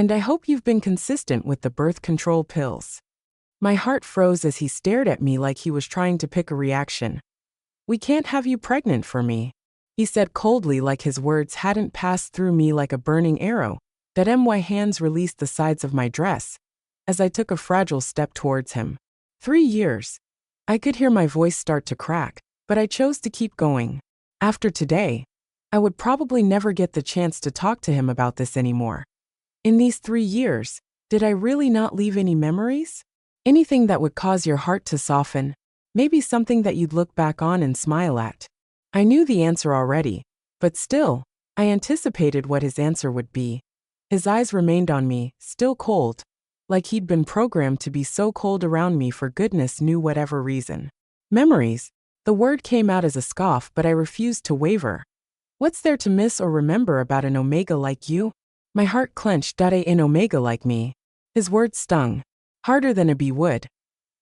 And I hope you've been consistent with the birth control pills. My heart froze as he stared at me like he was trying to pick a reaction. We can't have you pregnant for me, he said coldly, like his words hadn't passed through me like a burning arrow. That my hands released the sides of my dress as I took a fragile step towards him. 3 years. I could hear my voice start to crack, but I chose to keep going. After today, I would probably never get the chance to talk to him about this anymore. In these 3 years, did I really not leave any memories? Anything that would cause your heart to soften? Maybe something that you'd look back on and smile at? I knew the answer already, but still, I anticipated what his answer would be. His eyes remained on me, still cold, like he'd been programmed to be so cold around me for goodness knew whatever reason. Memories. The word came out as a scoff, but I refused to waver. What's there to miss or remember about an omega like you? My heart clenched. An omega like me. His words stung, harder than a bee would.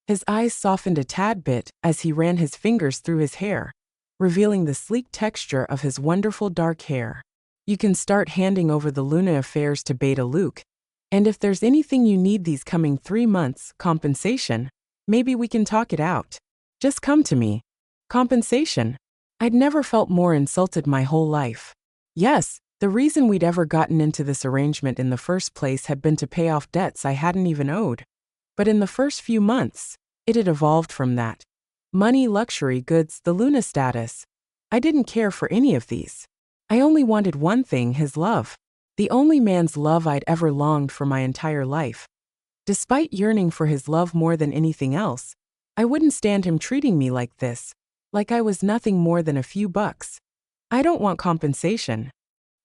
His eyes softened a tad bit as he ran his fingers through his hair, revealing the sleek texture of his wonderful dark hair. You can start handing over the Luna affairs to Beta Luke. And if there's anything you need these coming 3 months, compensation, maybe we can talk it out. Just come to me. Compensation? I'd never felt more insulted my whole life. Yes, the reason we'd ever gotten into this arrangement in the first place had been to pay off debts I hadn't even owed. But in the first few months, it had evolved from that. Money, luxury, goods, the Luna status. I didn't care for any of these. I only wanted one thing, his love. The only man's love I'd ever longed for my entire life. Despite yearning for his love more than anything else, I wouldn't stand him treating me like this, like I was nothing more than a few bucks. I don't want compensation.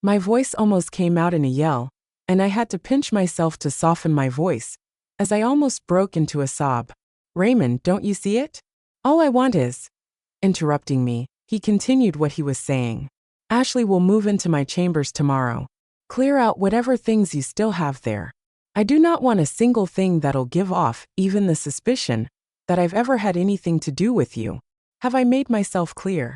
My voice almost came out in a yell, and I had to pinch myself to soften my voice, as I almost broke into a sob. Raymond, don't you see it? All I want is... Interrupting me, he continued what he was saying. Ashley will move into my chambers tomorrow. Clear out whatever things you still have there. I do not want a single thing that'll give off even the suspicion that I've ever had anything to do with you. Have I made myself clear?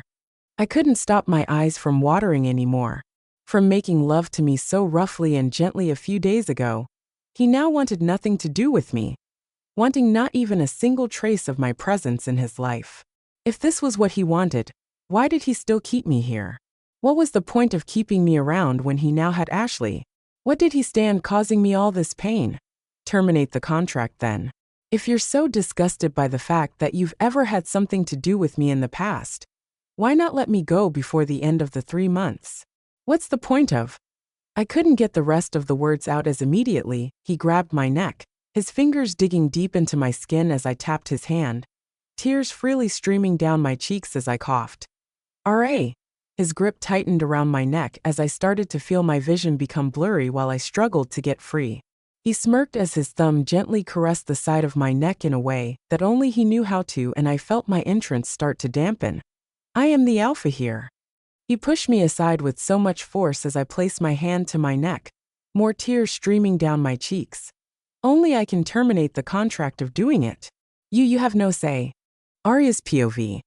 I couldn't stop my eyes from watering anymore. From making love to me so roughly and gently a few days ago, he now wanted nothing to do with me, wanting not even a single trace of my presence in his life. If this was what he wanted, why did he still keep me here? What was the point of keeping me around when he now had Ashley? What did he stand causing me all this pain? Terminate the contract then. If you're so disgusted by the fact that you've ever had something to do with me in the past, why not let me go before the end of the 3 months? What's the point of? I couldn't get the rest of the words out as immediately he grabbed my neck, his fingers digging deep into my skin as I tapped his hand, tears freely streaming down my cheeks as I coughed. R.A. His grip tightened around my neck as I started to feel my vision become blurry while I struggled to get free. He smirked as his thumb gently caressed the side of my neck in a way that only he knew how to, and I felt my entrance start to dampen. I am the alpha here. He pushed me aside with so much force as I placed my hand to my neck, more tears streaming down my cheeks. Only I can terminate the contract of doing it. You have no say. Arya's POV.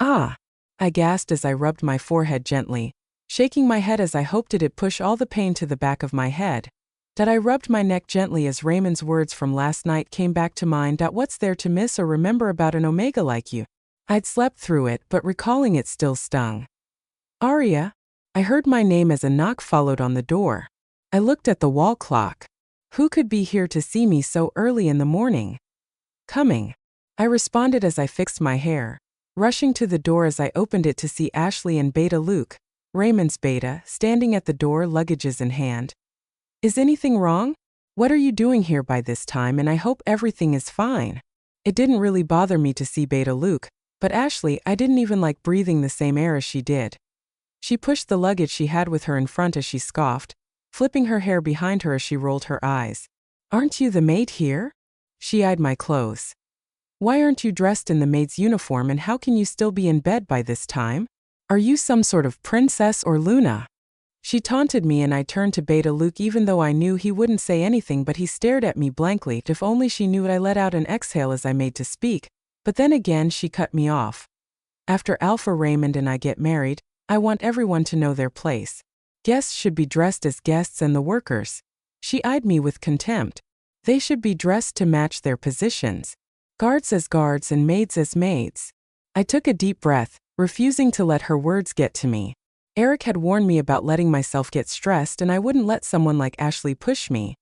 Ah. I gasped as I rubbed my forehead gently, shaking my head as I hoped it'd push all the pain to the back of my head. That I rubbed my neck gently as Raymond's words from last night came back to mind. What's there to miss or remember about an omega like you? I'd slept through it, but recalling it still stung. Arya? I heard my name as a knock followed on the door. I looked at the wall clock. Who could be here to see me so early in the morning? Coming. I responded as I fixed my hair, rushing to the door as I opened it to see Ashley and Beta Luke, Raymond's Beta, standing at the door, luggages in hand. Is anything wrong? What are you doing here by this time, and I hope everything is fine. It didn't really bother me to see Beta Luke, but Ashley, I didn't even like breathing the same air as she did. She pushed the luggage she had with her in front as she scoffed, flipping her hair behind her as she rolled her eyes. Aren't you the maid here? She eyed my clothes. Why aren't you dressed in the maid's uniform, and how can you still be in bed by this time? Are you some sort of princess or Luna? She taunted me, and I turned to Beta Luke even though I knew he wouldn't say anything, but he stared at me blankly. If only she knew it. I let out an exhale as I made to speak, but then again she cut me off. After Alpha Raymond and I get married, I want everyone to know their place. Guests should be dressed as guests and the workers She eyed me with contempt. They should be dressed to match their positions. Guards as guards and maids as maids. I took a deep breath, refusing to let her words get to me. Eric had warned me about letting myself get stressed, and I wouldn't let someone like Ashley push me.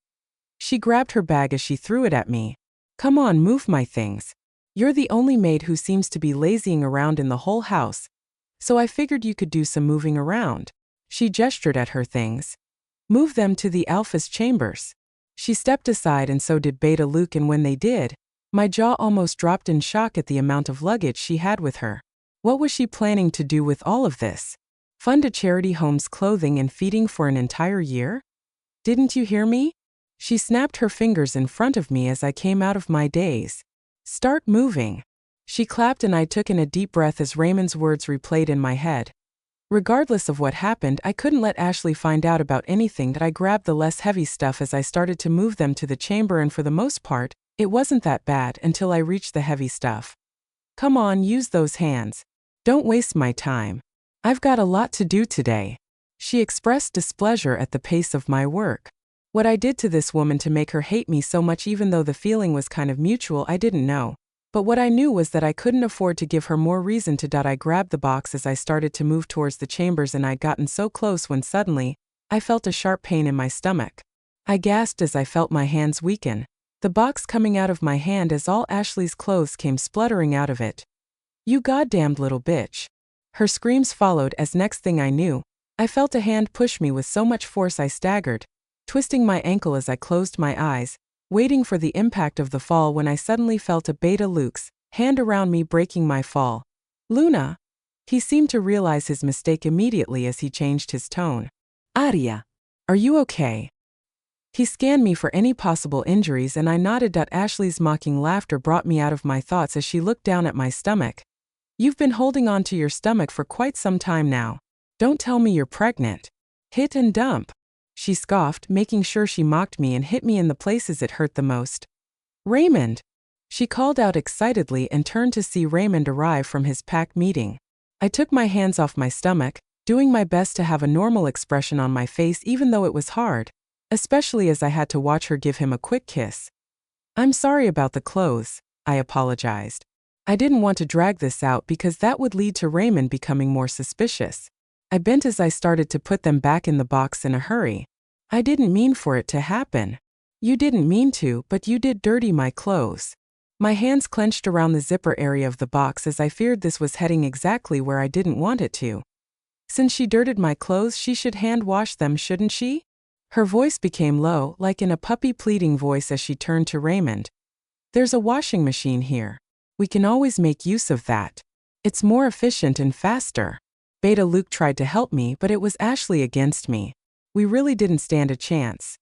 She grabbed her bag as she threw it at me. Come on, move my things. You're the only maid who seems to be lazying around in the whole house, so I figured you could do some moving around. She gestured at her things. Move them to the Alpha's chambers. She stepped aside and so did Beta Luke, and when they did, my jaw almost dropped in shock at the amount of luggage she had with her. What was she planning to do with all of this? Fund a charity home's clothing and feeding for an entire year? Didn't you hear me? She snapped her fingers in front of me as I came out of my daze. Start moving. She clapped and I took in a deep breath as Raymond's words replayed in my head. Regardless of what happened, I couldn't let Ashley find out about anything. That I grabbed the less heavy stuff as I started to move them to the chamber, and for the most part, it wasn't that bad until I reached the heavy stuff. Come on, use those hands. Don't waste my time. I've got a lot to do today. She expressed displeasure at the pace of my work. What I did to this woman to make her hate me so much, even though the feeling was kind of mutual, I didn't know. But what I knew was that I couldn't afford to give her more reason to. I grabbed the box as I started to move towards the chambers, and I'd gotten so close when suddenly, I felt a sharp pain in my stomach. I gasped as I felt my hands weaken, the box coming out of my hand as all Ashley's clothes came spluttering out of it. You goddamned little bitch. Her screams followed as next thing I knew, I felt a hand push me with so much force I staggered, twisting my ankle as I closed my eyes, waiting for the impact of the fall, when I suddenly felt a Beta Luke's hand around me, breaking my fall. Luna. He seemed to realize his mistake immediately as he changed his tone. Aria. Are you okay? He scanned me for any possible injuries and I nodded. Ashley's mocking laughter brought me out of my thoughts as she looked down at my stomach. You've been holding on to your stomach for quite some time now. Don't tell me you're pregnant. Hit and dump. She scoffed, making sure she mocked me and hit me in the places it hurt the most. Raymond. She called out excitedly and turned to see Raymond arrive from his pack meeting. I took my hands off my stomach, doing my best to have a normal expression on my face, even though it was hard, especially as I had to watch her give him a quick kiss. I'm sorry about the clothes, I apologized. I didn't want to drag this out because that would lead to Raymond becoming more suspicious. I bent as I started to put them back in the box in a hurry. I didn't mean for it to happen. You didn't mean to, but you did dirty my clothes. My hands clenched around the zipper area of the box as I feared this was heading exactly where I didn't want it to. Since she dirtied my clothes, she should hand wash them, shouldn't she? Her voice became low, like in a puppy pleading voice, as she turned to Raymond. There's a washing machine here. We can always make use of that. It's more efficient and faster. Beta Luke tried to help me, but it was Ashley against me. We really didn't stand a chance.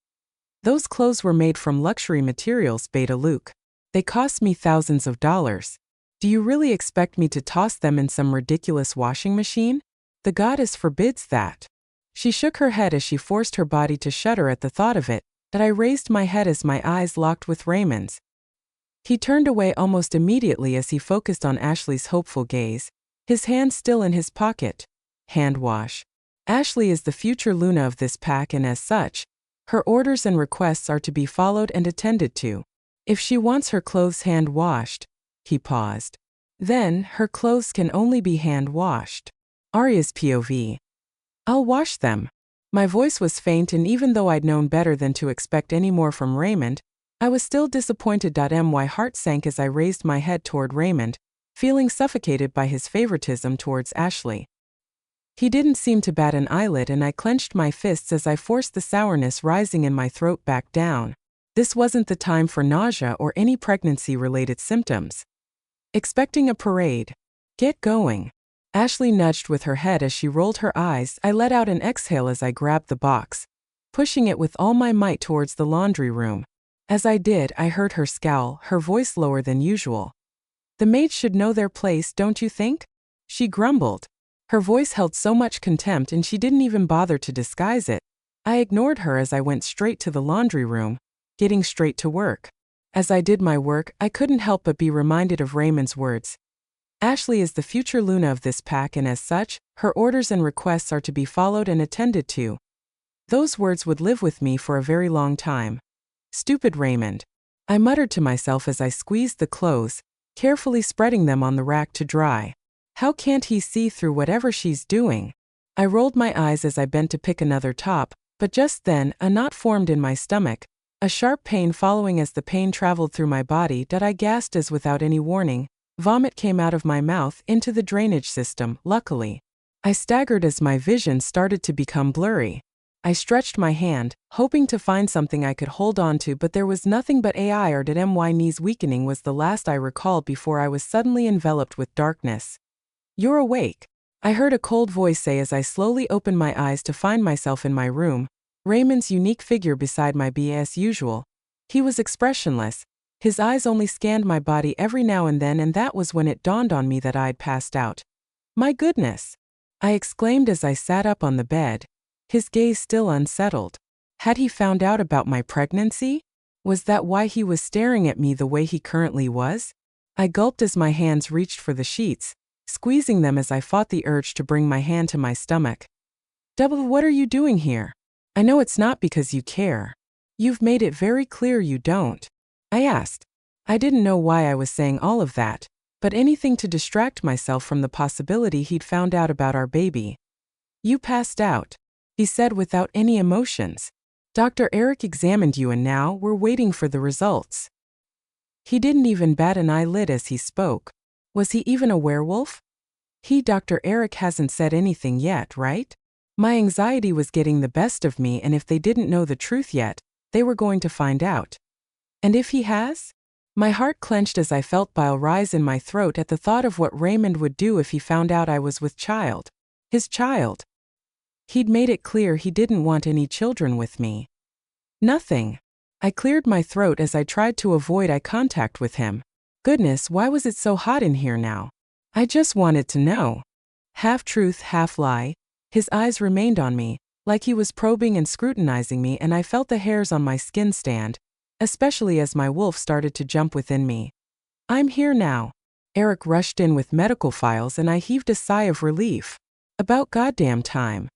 Those clothes were made from luxury materials, Beta Luke. They cost me thousands of dollars. Do you really expect me to toss them in some ridiculous washing machine? The goddess forbids that. She shook her head as she forced her body to shudder at the thought of it, but I raised my head as my eyes locked with Raymond's. He turned away almost immediately as he focused on Ashley's hopeful gaze, his hand still in his pocket. Hand wash. Ashley is the future Luna of this pack, and as such, her orders and requests are to be followed and attended to. If she wants her clothes hand washed, he paused. Then, her clothes can only be hand washed. Arya's POV. I'll wash them. My voice was faint, and even though I'd known better than to expect any more from Raymond, I was still disappointed. My heart sank as I raised my head toward Raymond, feeling suffocated by his favoritism towards Ashley. He didn't seem to bat an eyelid, and I clenched my fists as I forced the sourness rising in my throat back down. This wasn't the time for nausea or any pregnancy-related symptoms. Expecting a parade. Get going. Ashley nudged with her head as she rolled her eyes. I let out an exhale as I grabbed the box, pushing it with all my might towards the laundry room. As I did, I heard her scowl, her voice lower than usual. The maids should know their place, don't you think? She grumbled. Her voice held so much contempt, and she didn't even bother to disguise it. I ignored her as I went straight to the laundry room, getting straight to work. As I did my work, I couldn't help but be reminded of Raymond's words. Ashley is the future Luna of this pack, and as such, her orders and requests are to be followed and attended to. Those words would live with me for a very long time. Stupid Raymond. I muttered to myself as I squeezed the clothes, carefully spreading them on the rack to dry. How can't he see through whatever she's doing? I rolled my eyes as I bent to pick another top, but just then, a knot formed in my stomach, a sharp pain following as the pain traveled through my body that I gasped as without any warning, vomit came out of my mouth into the drainage system, luckily. I staggered as my vision started to become blurry. I stretched my hand, hoping to find something I could hold on to, but there was nothing but AI or did my knees weakening was the last I recalled before I was suddenly enveloped with darkness. You're awake, I heard a cold voice say as I slowly opened my eyes to find myself in my room, Raymond's unique figure beside my bed as usual. He was expressionless, his eyes only scanned my body every now and then, and that was when it dawned on me that I'd passed out. My goodness! I exclaimed as I sat up on the bed, his gaze still unsettled. Had he found out about my pregnancy? Was that why he was staring at me the way he currently was? I gulped as my hands reached for the sheets, squeezing them as I fought the urge to bring my hand to my stomach. What are you doing here? I know it's not because you care. You've made it very clear you don't. I asked. I didn't know why I was saying all of that, but anything to distract myself from the possibility he'd found out about our baby. You passed out, he said without any emotions. Dr. Eric examined you and now we're waiting for the results. He didn't even bat an eyelid as he spoke. Was he even a werewolf? Dr. Eric hasn't said anything yet, right? My anxiety was getting the best of me, and if they didn't know the truth yet, they were going to find out. And if he has? My heart clenched as I felt bile rise in my throat at the thought of what Raymond would do if he found out I was with child. His child. He'd made it clear he didn't want any children with me. Nothing. I cleared my throat as I tried to avoid eye contact with him. Goodness, why was it so hot in here now? I just wanted to know. Half truth, half lie. His eyes remained on me, like he was probing and scrutinizing me, and I felt the hairs on my skin stand, especially as my wolf started to jump within me. I'm here now. Eric rushed in with medical files and I heaved a sigh of relief. About goddamn time.